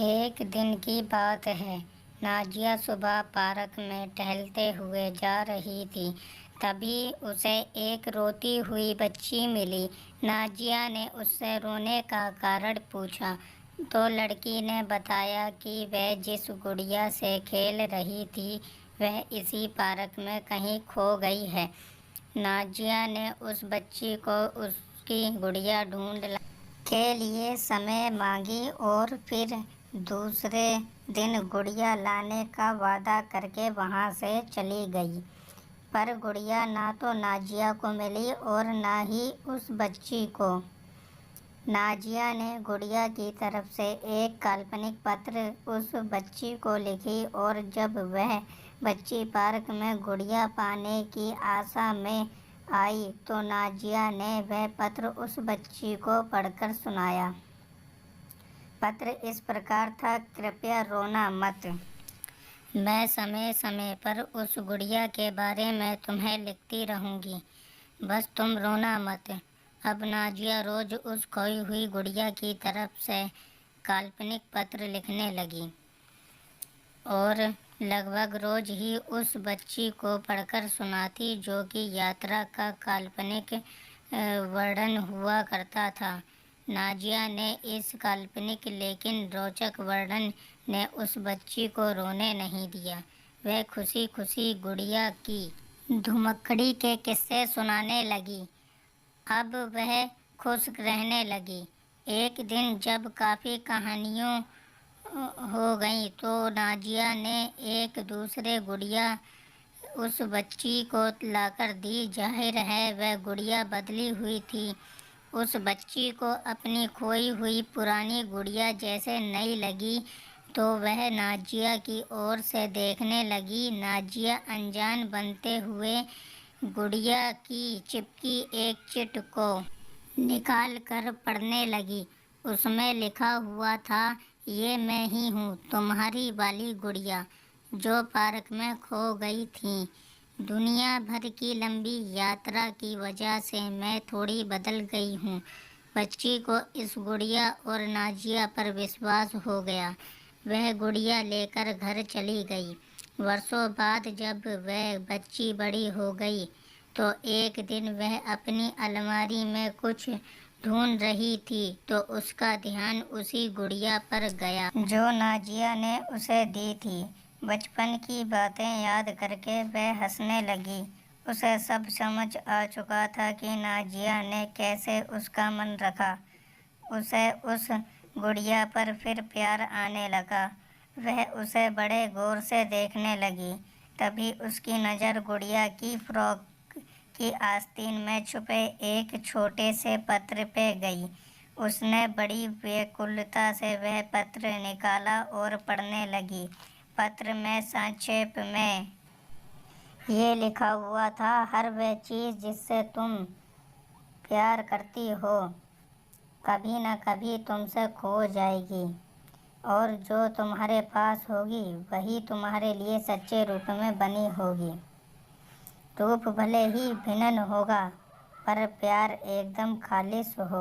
एक दिन की बात है। नाजिया सुबह पार्क में टहलते हुए जा रही थी। तभी उसे एक रोती हुई बच्ची मिली। नाजिया ने उससे रोने का कारण पूछा तो लड़की ने बताया कि वह जिस गुड़िया से खेल रही थी वह इसी पार्क में कहीं खो गई है। नाजिया ने उस बच्ची को उसकी गुड़िया ढूंढ के लिए समय मांगी और फिर दूसरे दिन गुड़िया लाने का वादा करके वहाँ से चली गई। पर गुड़िया ना तो नाजिया को मिली और ना ही उस बच्ची को। नाजिया ने गुड़िया की तरफ से एक काल्पनिक पत्र उस बच्ची को लिखी और जब वह बच्ची पार्क में गुड़िया पाने की आशा में आई तो नाजिया ने वह पत्र उस बच्ची को पढ़कर सुनाया। पत्र इस प्रकार था, कृपया रोना मत। मैं समय समय पर उस गुड़िया के बारे में तुम्हें लिखती रहूँगी, बस तुम रोना मत। अब नाजिया रोज उस खोई हुई गुड़िया की तरफ से काल्पनिक पत्र लिखने लगी और लगभग रोज ही उस बच्ची को पढ़कर सुनाती जो कि यात्रा का काल्पनिक वर्णन हुआ करता था। नाजिया ने इस काल्पनिक लेकिन रोचक वर्णन ने उस बच्ची को रोने नहीं दिया। वह खुशी खुशी गुड़िया की धुमकड़ी के किस्से सुनाने लगी। अब वह खुश रहने लगी। एक दिन जब काफ़ी कहानियों हो गई तो नाजिया ने एक दूसरे गुड़िया उस बच्ची को लाकर दी। जाहिर है वह गुड़िया बदली हुई थी। उस बच्ची को अपनी खोई हुई पुरानी गुड़िया जैसे नई लगी तो वह नाजिया की ओर से देखने लगी। नाजिया अनजान बनते हुए गुड़िया की चिपकी एक चिट को निकाल कर पढ़ने लगी। उसमें लिखा हुआ था, ये मैं ही हूँ, तुम्हारी वाली गुड़िया जो पार्क में खो गई थी। दुनिया भर की लंबी यात्रा की वजह से मैं थोड़ी बदल गई हूँ। बच्ची को इस गुड़िया और नाजिया पर विश्वास हो गया। वह गुड़िया लेकर घर चली गई। वर्षों बाद जब वह बच्ची बड़ी हो गई तो एक दिन वह अपनी अलमारी में कुछ ढूंढ रही थी तो उसका ध्यान उसी गुड़िया पर गया जो नाजिया ने उसे दी थी। बचपन की बातें याद करके वह हंसने लगी। उसे सब समझ आ चुका था कि नाजिया ने कैसे उसका मन रखा। उसे उस गुड़िया पर फिर प्यार आने लगा। वह उसे बड़े गौर से देखने लगी। तभी उसकी नज़र गुड़िया की फ्रॉक की आस्तीन में छुपे एक छोटे से पत्र पे गई। उसने बड़ी व्याकुलता से वह पत्र निकाला और पढ़ने लगी। पत्र में संक्षेप में ये लिखा हुआ था, हर वह चीज़ जिससे तुम प्यार करती हो कभी न कभी तुमसे खो जाएगी और जो तुम्हारे पास होगी वही तुम्हारे लिए सच्चे रूप में बनी होगी। रूप भले ही भिन्न होगा पर प्यार एकदम खालिश हो।